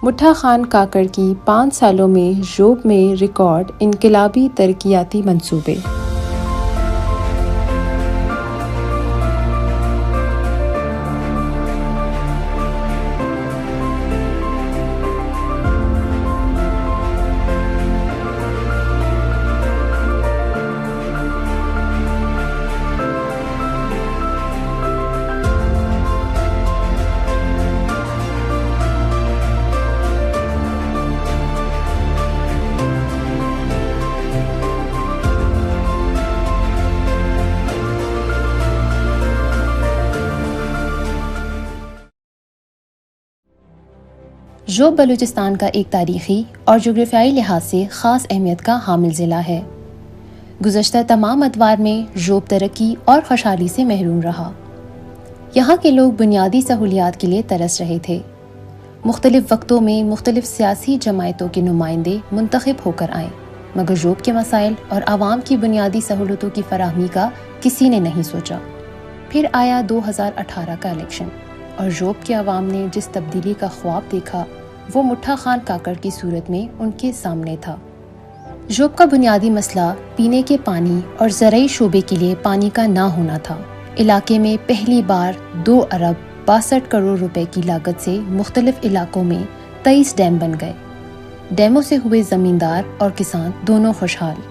मुट्ठा खान काकड़ की 5 सालों में जोब में रिकॉर्ड इनकलाबी तरक्याती मंसूबे। जोब बलूचिस्तान का एक तारीख़ी और जोग्राफियाई लिहाज से ख़ास अहमियत का हामिल ज़िला है। गुज़श्ता तमाम अदवार में जोब तरक्की और खुशहाली से महरूम रहा। यहाँ के लोग बुनियादी सहूलियात के लिए तरस रहे थे। मुख्तलिफ़ वक्तों में मुख्तलिफ़ सियासी जमायतों के नुमाइंदे मुंतखब होकर आए, मगर जोब के मसाइल और आवाम की बुनियादी सहूलतों की फराहमी का किसी ने नहीं सोचा। फिर आया 2018 का इलेक्शन और जोब के अवाम ने जिस तब्दीली का ख्वाब देखा वो मुट्ठा खान काकड़ की सूरत में उनके सामने था। जोब का बुनियादी मसला पीने के पानी और ज़राई शोबे के लिए पानी का ना होना था। इलाके में पहली बार 2 अरब 62 करोड़ रुपए की लागत से मुख्तलिफ इलाकों में 23 डैम बन गए। डैमों से हुए ज़मींदार और किसान दोनों खुशहाल।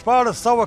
1400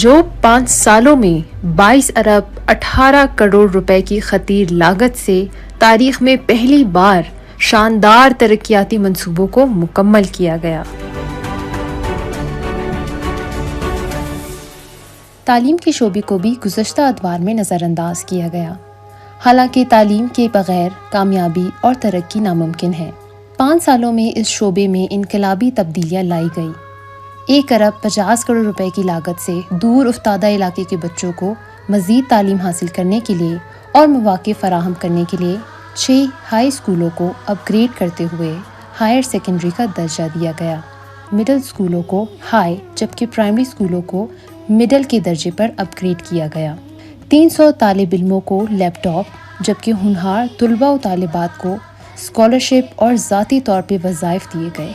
जोब 5 सालों में 22 अरब 18 करोड़ रुपए की खतीर लागत से तारीख में पहली बार शानदार तरक्याती मंसूबों को मुकम्मल किया गया। तालीम के शोबे को भी गुज़श्ता अदवार में नज़रअंदाज किया गया। हालांकि तालीम के बग़ैर कामयाबी और तरक्की नामुमकिन है। 5 सालों में इस शोबे में इनकलाबी तब्दीलियाँ लाई गई। 1 अरब 50 करोड़ रुपए की लागत से दूर उफ्तादा इलाके के बच्चों को मज़ीद तालीम हासिल करने के लिए और मौक़े फ़राहम करने के लिए 6 हाई स्कूलों को अपग्रेड करते हुए हायर सेकेंडरी का दर्जा दिया गया। मिडिल स्कूलों को हाई जबकि प्राइमरी स्कूलों को मिडल के दर्जे पर अपग्रेड किया गया। 300 तालिब इल्मों को लैपटॉप जबकि होनहार तुलबा व तालिबात को स्कॉलरशिप और ज़ाती तौर पे वज़ाइफ दिए गए।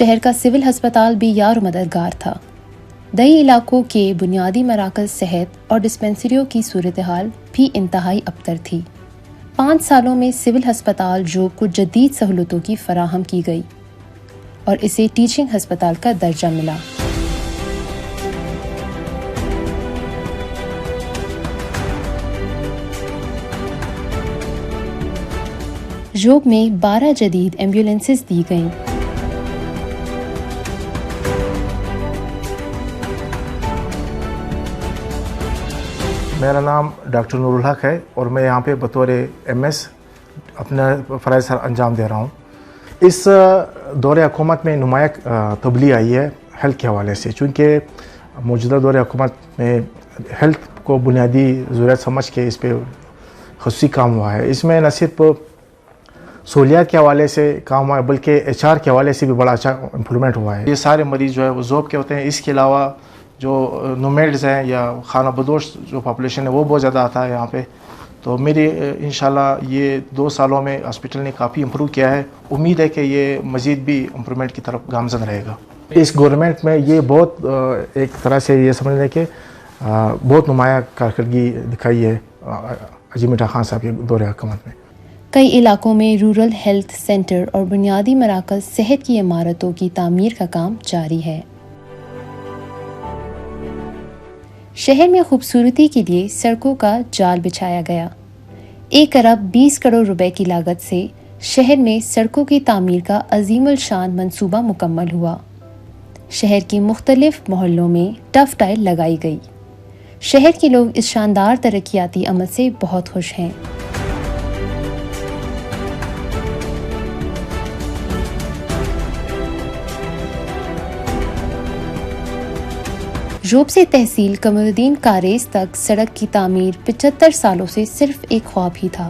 शहर का सिविल अस्पताल भी यार मददगार था। दही इलाकों के बुनियादी मराकज़ सेहत और डिस्पेंसरियों की सूरत हाल भी इंतहाई अबतर थी। 5 सालों में सिविल अस्पताल जोब को जदीद सहूलतों की फराहम की गई और इसे टीचिंग अस्पताल का दर्जा मिला। जोब में 12 जदीद एम्बुलेंसेस दी गईं। मेरा नाम डॉक्टर नूरुल हक है और मैं यहाँ पे बतौर MS अपना फ़राइज़ अंजाम दे रहा हूँ। इस दौरे हुकूमत में नुमाया तब्दीली आई है हेल्थ के हवाले से, चूँकि मौजूदा दौरे हुकूमत में हेल्थ को बुनियादी ज़रूरत समझ के इस पर ख़ुसूसी काम हुआ है। इसमें न सिर्फ सहूलियात के हवाले से काम हुआ है बल्कि HR के हवाले से भी बड़ा अच्छा इम्प्रूवमेंट हुआ है। ये सारे मरीज़ जो है वो ज़ोब के होते हैं। इसके अलावा जो नोमैड्स हैं या खाना बदोश जो पॉपुलेशन है वो बहुत ज़्यादा आता है यहाँ पे। तो मेरी इंशाल्लाह ये 2 सालों में हॉस्पिटल ने काफ़ी इम्प्रूव किया है। उम्मीद है कि ये मज़ीद भी इम्प्रूवमेंट की तरफ गामज़न रहेगा। इस गवर्नमेंट में ये बहुत एक तरह से ये समझ लें कि बहुत नुमाया कारकर्दगी दिखाई है हाजी मिठा खान साहब के दौरे हुकूमत में। कई इलाकों में रूरल हेल्थ सेंटर और बुनियादी मराकज़ सेहत की इमारतों की तामीर का काम जारी है। शहर में खूबसूरती के लिए सड़कों का जाल बिछाया गया। 1 अरब 20 करोड़ रुपए की लागत से शहर में सड़कों की तामीर का अजीमुल शान मंसूबा मुकम्मल हुआ। शहर की मुख्तलिफ मोहल्लों में टफ टाइल लगाई गई। शहर के लोग इस शानदार तरक्याती अमल से बहुत खुश हैं। जोब से तहसील कमरुद्दीन कारेज तक सड़क की तामीर 75 सालों से सिर्फ एक ख्वाब ही था,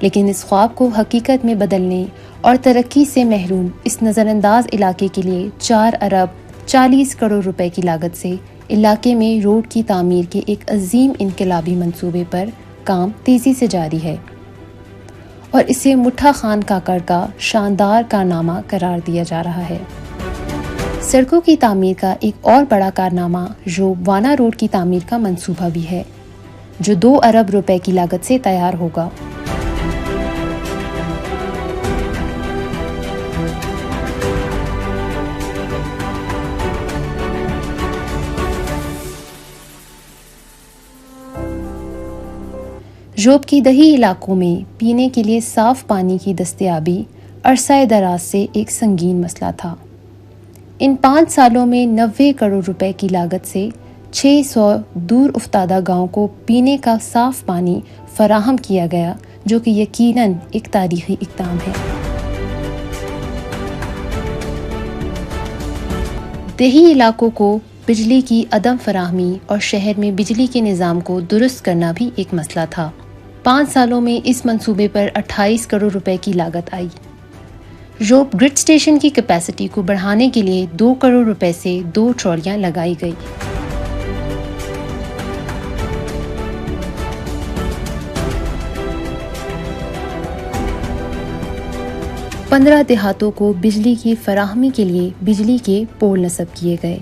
लेकिन इस ख्वाब को हकीकत में बदलने और तरक्की से महरूम इस नज़रअंदाज इलाके के लिए 4 अरब 40 करोड़ रुपए की लागत से इलाके में रोड की तामीर के एक अजीम इनकलाबी मंसूबे पर काम तेज़ी से जारी है और इसे मुठा खान काकड़ का शानदार कारनामा करार दिया जा रहा है। सड़कों की तामीर का एक और बड़ा कारनामा जोब वाना रोड की तामीर का मंसूबा भी है, जो 2 अरब रुपए की लागत से तैयार होगा। जोब की दही इलाकों में पीने के लिए साफ पानी की दस्तयाबी अरसा दराज से एक संगीन मसला था। इन 5 सालों में 90 करोड़ रुपए की लागत से 600 दूर उफ्तादा गाँव को पीने का साफ पानी फराहम किया गया, जो कि यकीनन एक तारीखी इक़दाम है। देही इलाकों को बिजली की अदम फराहमी और शहर में बिजली के निज़ाम को दुरुस्त करना भी एक मसला था। 5 सालों में इस मंसूबे पर 28 करोड़ रुपए की लागत आई। जोब ग्रिड स्टेशन की कैपेसिटी को बढ़ाने के लिए 2 करोड़ रुपए से 2 ट्रॉलियां लगाई गई। पंद्रह देहातों को बिजली की फराहमी के लिए बिजली के पोल नस्ब किए गए।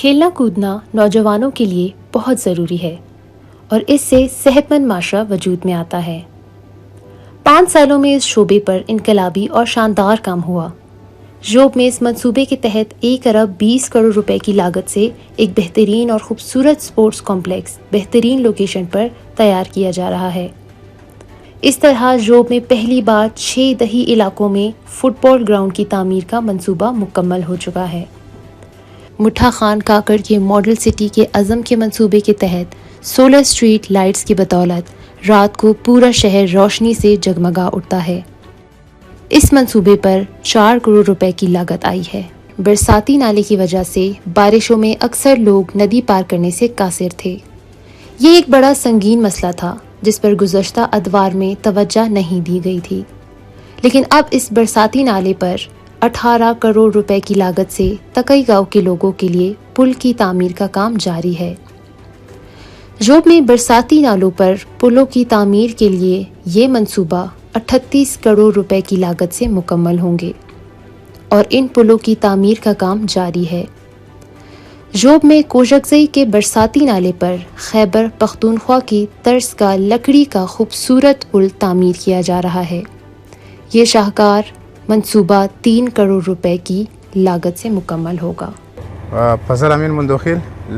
खेलना कूदना नौजवानों के लिए बहुत ज़रूरी है और इससे सेहतमंद माशरा वजूद में आता है। 5 सालों में इस शोबे पर इनकलाबी और शानदार काम हुआ। जोब में इस मंसूबे के तहत 1 अरब 20 करोड़ रुपए की लागत से एक बेहतरीन और खूबसूरत स्पोर्ट्स कॉम्प्लेक्स बेहतरीन लोकेशन पर तैयार किया जा रहा है। इस तरह जोब में पहली बार 6 दही इलाकों में फुटबॉल ग्राउंड की तामीर का मंसूबा मुकम्मल हो चुका है। मुठा खान काकड़ के मॉडल सिटी के अज़म के मंसूबे के तहत 16 स्ट्रीट लाइट्स की बदौलत रात को पूरा शहर रोशनी से जगमगा उठता है। इस मंसूबे पर 4 करोड़ रुपए की लागत आई है। बरसाती नाले की वजह से बारिशों में अक्सर लोग नदी पार करने से कासिर थे। ये एक बड़ा संगीन मसला था जिस पर गुज़श्ता अदवार में तवज्जो नहीं दी गई थी, लेकिन अब इस बरसाती नाले पर 18 करोड़ रुपए की लागत से तकई गांव के लोगों के लिए पुल की तामीर का काम जारी है। जोब में बरसाती नालों पर पुलों की तामीर के लिए ये मंसूबा 38 करोड़ रुपए की लागत से मुकम्मल होंगे और इन पुलों की तामीर का काम जारी है। जोब में कोशकजई के बरसाती नाले पर खैबर पख्तूनख्वा की तर्ज का लकड़ी का खूबसूरत पुल तामीर किया जा रहा है। ये शाहकार मंसूबा 3 करोड़ रुपए की लागत से मुकम्मल होगा। फजल अमीन मंदोखिल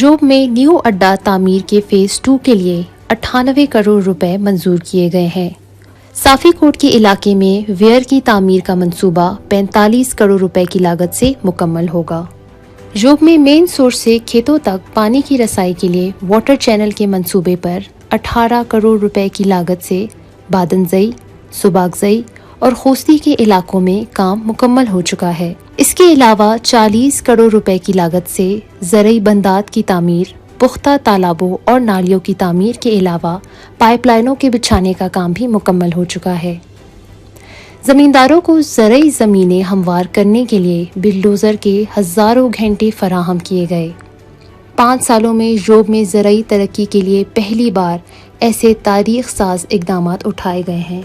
जोब में न्यू अड्डा तामीर के फेज़ 2 के लिए 98 करोड़ रुपए मंजूर किए गए हैं। साफी कोट के इलाके में वेयर की तामीर का मंसूबा 45 करोड़ रुपए की लागत से मुकम्मल होगा। जोब में मेन सोर्स से खेतों तक पानी की रसाई के लिए वाटर चैनल के मंसूबे पर 18 करोड़ रुपए की लागत से बादनजई, सुबागजई और खोस्ती के इलाकों में काम मुकम्मल हो चुका है। इसके अलावा 40 करोड़ रुपए की लागत से ज़रई बंदात की तामीर, पुख्ता तालाबों और नालियों की तामीर के अलावा पाइपलाइनों के बिछाने का काम भी मुकम्मल हो चुका है। ज़मींदारों को ज़रई ज़मीनें हमवार करने के लिए बिल्डोज़र के हज़ारों घंटे फराहम किए गए। 5 सालों में जोब में ज़रई तरक्की के लिए पहली बार ऐसे तारीख साज इक़दाम उठाए गए हैं।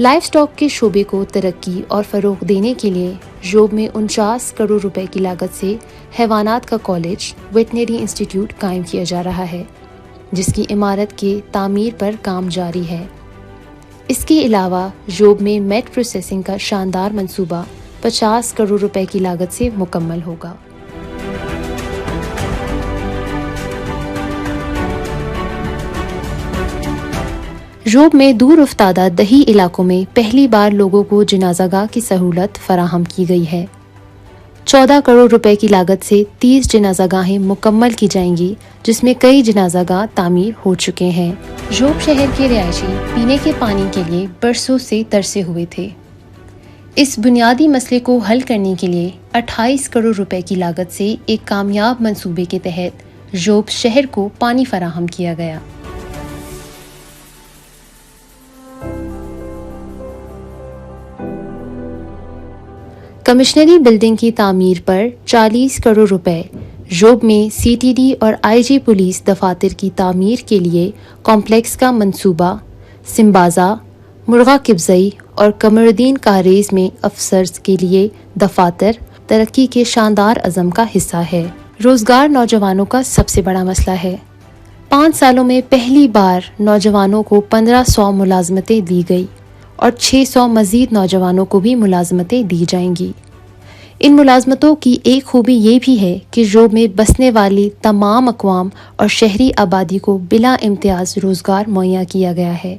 लाइफ स्टॉक के शोबे को तरक्की और फ़रोग़ देने के लिए जोब में 49 करोड़ रुपए की लागत से हैवानात का कॉलेज वेटनरी इंस्टीट्यूट कायम किया जा रहा है, जिसकी इमारत के तामीर पर काम जारी है। इसके अलावा जोब में मेट प्रोसेसिंग का शानदार मंसूबा 50 करोड़ रुपए की लागत से मुकम्मल होगा। जोब में दूर उफ्तादा दही इलाकों में पहली बार लोगों को जनाजागाह की सहूलत फराहम की गई है। 14 करोड़ रुपए की लागत से 30 जनाजागाहें मुकम्मल की जाएंगी, जिसमें कई जनाजागाह तामीर हो चुके हैं। जोब शहर के रिहायशी पीने के पानी के लिए बरसों से तरसे हुए थे। इस बुनियादी मसले को हल करने के लिए 28 करोड़ रुपए की लागत से एक कामयाब मंसूबे के तहत जोब शहर को पानी फराहम किया गया। कमिश्नरी बिल्डिंग की तामीर पर 40 करोड़ रुपए, जोब में सीटीडी और आईजी पुलिस दफातर की तामीर के लिए कॉम्प्लेक्स का मंसूबा, सिम्बाजा, मुर्गा किब्जई और कमरुद्दीन कारेज में अफसर्स के लिए दफातर तरक्की के शानदार अज़म का हिस्सा है। रोज़गार नौजवानों का सबसे बड़ा मसला है। 5 सालों में पहली बार नौजवानों को 1500 मुलाजमतें दी गई और 600 मज़ीद नौजवानों को भी मुलाजमतें दी जाएंगी। इन मुलाजमतों की एक खूबी ये भी है कि जोब में बसने वाली तमाम अक़वाम और शहरी आबादी को बिला इम्तियाज़ रोज़गार मुहैया किया गया है।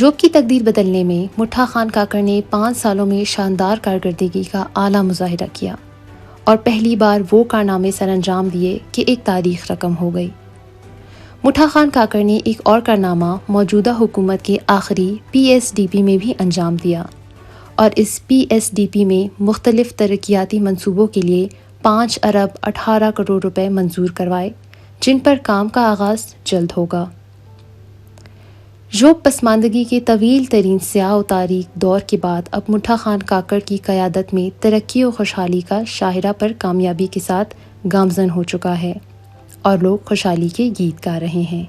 जोब की तकदीर बदलने में मुठा खान काकड़ ने 5 सालों में शानदार कारकर्दगी का आला मुजाहिरा किया और पहली बार वो कारनामे सर अंजाम दिए कि एक तारीख रकम हो गई। मुठा खान काकड़ ने एक और कारनामा मौजूदा हुकूमत के आखिरी PSDP में भी अंजाम दिया और इस PSDP में मुख्तलिफ तरक्याती मंसूबों के लिए 5 अरब 18 करोड़ रुपए मंजूर करवाए, जिन पर काम का आगाज़ जल्द होगा। जोब पसमानदगी के तवील तरीन स्याह तारीख दौर के बाद अब मुठा खान काकड़ की क़यादत में तरक्की और खुशहाली का शाहिरा पर कामयाबी के साथ गामज़न हो चुका है और लोग खुशहाली के गीत गा रहे हैं।